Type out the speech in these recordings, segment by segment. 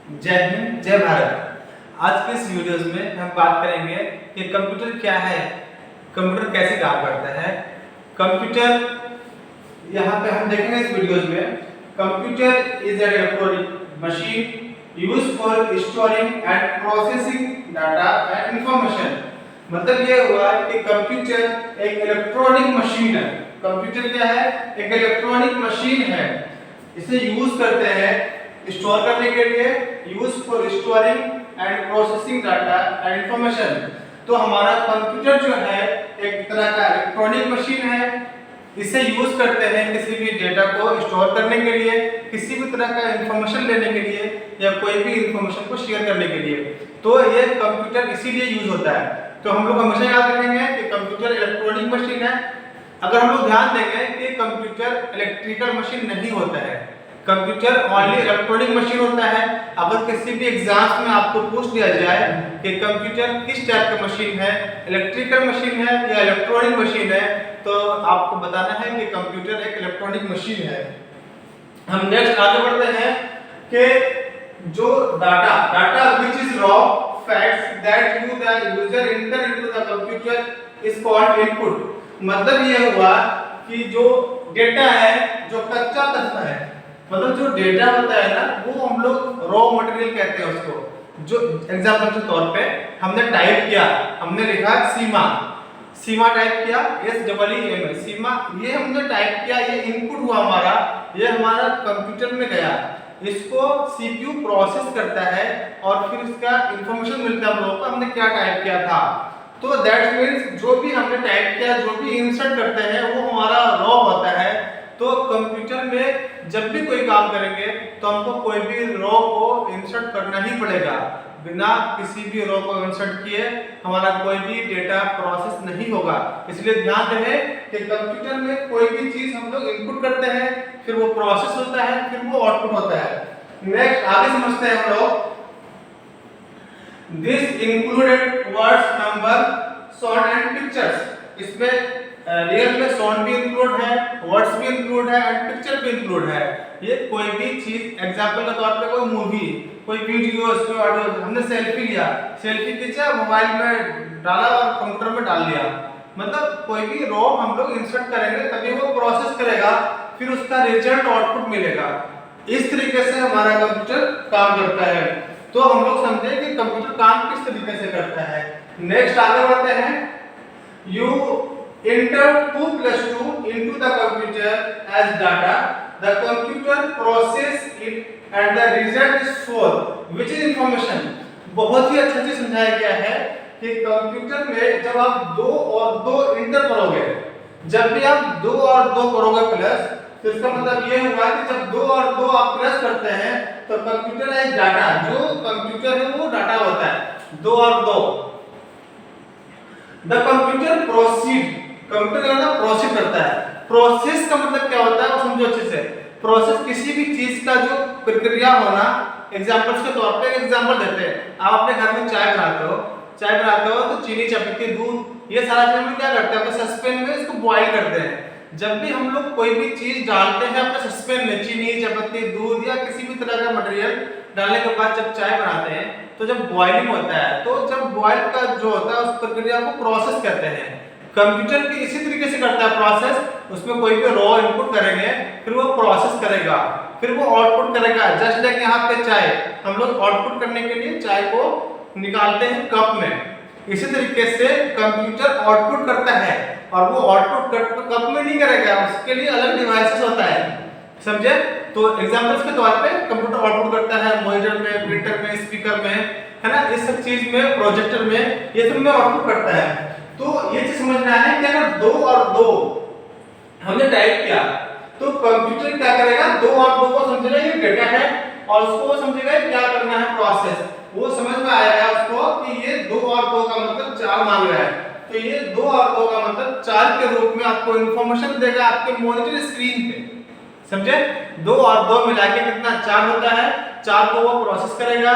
जय हिंद, जय भारत। आज के इस वीडियोस में हम बात करेंगे कि कंप्यूटर क्या है, कंप्यूटर कैसे काम करता है। कंप्यूटर यहाँ पे हम देखेंगे इस वीडियोस में। Computer is an electronic machine used for storing and processing data and information. मतलब ये हुआ कि कंप्यूटर एक इलेक्ट्रॉनिक मशीन है। कंप्यूटर क्या है? एक इलेक्ट्रॉनिक मशीन है। इसे यूज करते हैं स्टोर करने के लिए, use for storing and processing data and information. तो हमारा कंप्यूटर जो है एक तरह का इलेक्ट्रॉनिक मशीन है। इसे यूज करते हैं किसी भी डेटा को स्टोर करने के लिए, किसी भी तरह का इंफॉर्मेशन लेने के लिए या कोई भी इंफॉर्मेशन को शेयर करने के लिए। तो ये कंप्यूटर इसीलिए यूज होता है। तो हम लोग हमेशा याद रखेंगे कि कंप्यूटर इलेक्ट्रॉनिक मशीन है। अगर हम लोग ध्यान देंगे कि कंप्यूटर इलेक्ट्रिकल मशीन नहीं होता है, कंप्यूटर ओनली इलेक्ट्रॉनिक मशीन होता है। अगर किसी भी एग्जाम्स में आपको पूछ लिया जाए कि कंप्यूटर किस टाइप का मशीन है, इलेक्ट्रिकल मशीन है या इलेक्ट्रॉनिक मशीन है, तो आपको बताना है कि कंप्यूटर एक इलेक्ट्रॉनिक मशीन है। हम नेक्स्ट आगे बढ़ते हैं कि जो data which is raw facts that you the user enter into the computer is called input. मतलब ये हुआ कि जो डेटा है, जो कच्चा तत्व है, मतलब जो डेटा होता है ना, वो हम लोग रॉ मटेरियल कहते हैं उसको। जो एग्जांपल के तौर पे हमने टाइप किया, हमने लिखा सीमा टाइप किया, SEEMA सीमा, ये हमने टाइप किया, ये इनपुट हुआ हमारा, ये हमारा कंप्यूटर में गया। इसको CPU प्रोसेस करता है और फिर इसका इंफॉर्मेशन मिलता है हम लोगों को हमने क्या टाइप किया था। तो दैट मींस जो भी हमने टाइप किया, जो भी इंसर्ट करते हैं, वो हमारा रॉ होता है। तो कंप्यूटर में जब भी कोई काम करेंगे तो हमको कोई भी रॉ को इंसर्ट करना ही पड़ेगा। बिना किसी भी रॉ को इंसर्ट किए हमारा कोई भी डेटा प्रोसेस नहीं होगा। इसलिए ध्यान रहे कि कंप्यूटर में कोई भी चीज हम लोग इनपुट करते हैं, फिर वो प्रोसेस होता है, फिर वो आउटपुट होता है। नेक्स्ट आगे समझते हैं हम लोग। This included words, number, sound and pictures. इसमें रियल में साउंड भी इंक्लूड है, वर्ड्स भी इंक्लूड है एंड पिक्चर भी इंक्लूड है। ये कोई भी चीज, एग्जांपल के तौर पे कोई मूवी, कोई वीडियो, कोई ऑडियो, हमने सेल्फी लिया, सेल्फी खींचा, मोबाइल में डाला और कंप्यूटर में डाल दिया। मतलब कोई भी रॉ हम लोग इंसर्ट करेंगे तभी वो प्रोसेस करेगा, फिर उसका रिजल्ट आउटपुट मिलेगा। इस तरीके से हमारा कंप्यूटर काम करता है। तो हम लोग समझे कि कंप्यूटर काम किस तरीके से करता है। नेक्स्ट आगे बढ़ते हैं। You enter 2 plus 2 into the computer as data. The computer process it and the result is 4, which is information. बहुत ही अच्छा चीज समझाया गया है कि कंप्यूटर में जब आप 2 और 2 इंटर करोगे, जब भी आप 2 और 2 करोगे प्लस, तो इसका मतलब ये हुआ कि जब 2 और 2 आप प्लस करते हैं तो कंप्यूटर है डाटा, जो कंप्यूटर है वो डाटा होता है 2 और 2। द कंप्यूटर प्रोसीड, कंप्यूटर का प्रोसेस करता है। प्रोसेस का मतलब क्या होता है वो समझो अच्छे से। प्रोसेस किसी भी चीज का जो प्रक्रिया होना। एग्जांपल्स के तौर पे एग्जांपल देते हैं। आप अपने घर में चाय बनाते हो तो चीनी, चायपत्ती, दूध, ये सारा चीज हम लोग क्या करते हैं, अपने सस्पेन में इसको बॉईल करते हैं। जब भी हम लोग कोई भी चीज डालते हैं अपने सस्पेन में, चीनी, चायपत्ती, दूध या किसी भी तरह का मटेरियल डालने के बाद जब चाय बनाते हैं तो जब बॉइलिंग होता है, तो जब बॉयल का जो होता है उस प्रक्रिया को प्रोसेस कहते हैं। कंप्यूटर भी इसी तरीके से करता है प्रोसेस। उसमें कोई भी रॉ इनपुट करेंगे, फिर वो प्रोसेस करेगा, फिर वो आउटपुट करेगा। जस्ट लाइक यहाँ पे चाय, हम लोग आउटपुट करने के लिए चाय को निकालते हैं कप में। इसी तरीके से कंप्यूटर आउटपुट करता है और वो आउटपुट कप में नहीं करेगा, उसके लिए अलग डिवाइसेस होता है। समझे? तो एग्जांपल्स के तौर पे कंप्यूटर आउटपुट करता है मॉनिटर में, प्रिंटर में, स्पीकर में, है ना, इस सब चीज में, प्रोजेक्टर में, ये सब में आउटपुट करता है। तो ये चीज समझना है कि अगर 2 और 2 हमने टाइप किया तो कंप्यूटर क्या करेगा, 2 और 2 को समझेगा ये डेटा है और उसको वो समझेगा क्या करना है प्रोसेस। वो समझ में आएगा उसको कि ये 2 और 2 का मतलब 4 मांग रहा है, तो ये 2 और 2 का मतलब 4 के रूप में आपको इंफॉर्मेशन देगा आपके मॉनिटर स्क्रीन पे। समझे? 2 और 2 मिला के कितना 4 होता है। 4 को वो प्रोसेस करेगा,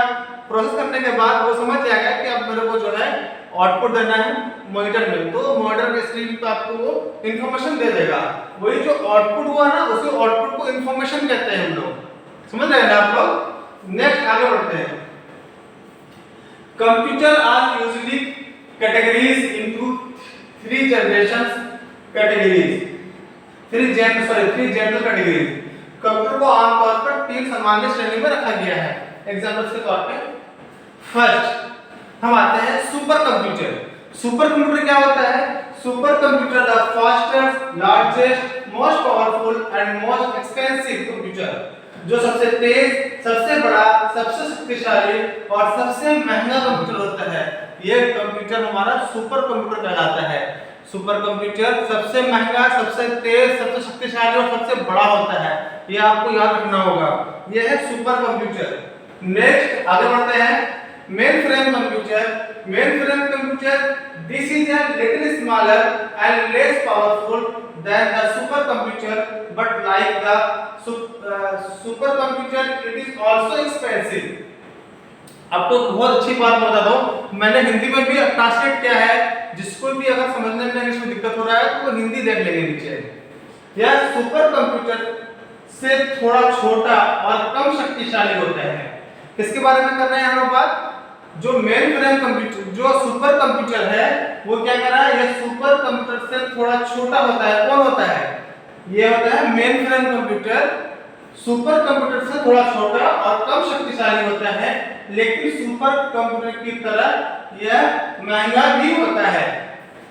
प्रोसेस करने के बाद वो समझ जाएगा कि अब मेरे को जो है आउटपुट देना है मॉनिटर में, तो मॉनिटर के स्क्रीन पे आपको वो इंफॉर्मेशन दे देगा। वही जो आउटपुट हुआ ना, उसी आउटपुट को इंफॉर्मेशन कहते हैं हम लोग। समझ रहे हैं ना आप लोग? नेक्स्ट आगे बढ़ते हैं। Computer are usually categories into three general categories. Computer को आमतौर पर तीन सामान्य श्रेणी में रखा गया है। एग्जांपल्स के तौर पे फर्स्ट हम आते हैं सुपर कंप्यूटर। सुपर कंप्यूटर क्या होता है? Super computer the fastest, largest, most powerful and most expensive computer, जो सबसे तेज, सबसे बड़ा, सबसे शक्तिशाली और सबसे महंगा कंप्यूटर होता है, ये कंप्यूटर हमारा सुपर कंप्यूटर कहलाता है। सुपर कंप्यूटर सबसे महंगा, सबसे तेज, सबसे शक्तिशाली और सबसे बड़ा होता है, ये आपको याद रखना होगा। ये है सुपर कंप्यूटर। नेक्स्ट आगे बढ़ते हैं। Main frame computer. Main frame computer this is a little smaller and less powerful than the super computer, but like the super computer it is also expensive। अब तो बहुत अच्छी बात बता दो, मैंने हिंदी में भी ट्रांसलेट किया है, जिसको भी अगर समझने में इंग्लिश में दिक्कत हो रहा है तो वो हिंदी देख लेंगे नीचे। यह सुपर कंप्यूटर से थोड़ा छोटा और कम शक्तिशाली होता है। किसके बारे में कर रहे हैं हम लोग बात? जो मेन फ्रेम कंप्यूटर, जो सुपर कंप्यूटर है, वो क्या कर रहा है? ये सुपर कंप्यूटर से थोड़ा छोटा होता है। कौन होता है? ये होता है main frame computer. Super computer से थोड़ा छोटा और कम शक्तिशाली होता है, लेकिन सुपर कंप्यूटर की तरह यह महंगा भी होता है।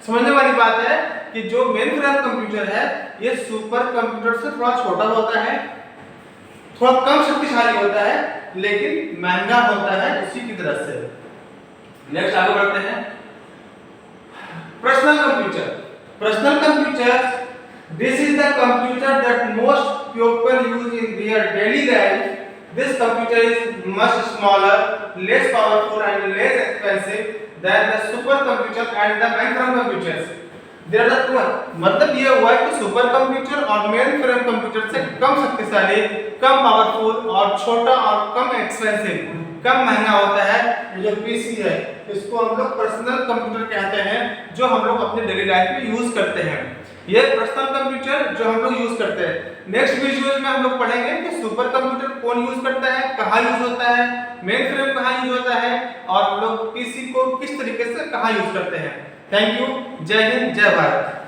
समझने वाली बात है कि जो मेन फ्रेम कंप्यूटर है, ये सुपर कंप्यूटर से थोड़ा छोटा होता है, थोड़ा कम शक्तिशाली होता है, लेकिन महंगा होता है उसी की तरह से। नेक्स्ट आगे बढ़ते हैं। Personal computer. Personal computer this is the computer that most people use in their daily life. This computer is much smaller, less powerful and less expensive than the supercomputer and the mainframe computers. There are the two। मतलब ये हुआ कि super computer और main frame computer से कम शक्तिशाली, कम powerful और छोटा और कम एक्सपेंसिव, कम महंगा होता है। ये जो पीसी है, इसको हम लोग पर्सनल कंप्यूटर कहते हैं, जो हम लोग अपने डेली लाइफ में यूज करते हैं। ये पर्सनल कंप्यूटर जो हम लोग यूज करते हैं। नेक्स्ट वीडियोस में हम लोग पढ़ेंगे कि सुपर कंप्यूटर कौन यूज करता है, कहाँ यूज होता है, मेन फ्रेम कहाँ यूज होता है, और हम लोग पीसी को किस तरीके से कहाँ यूज करते हैं। Thank you. जय हिंद, जय भारत।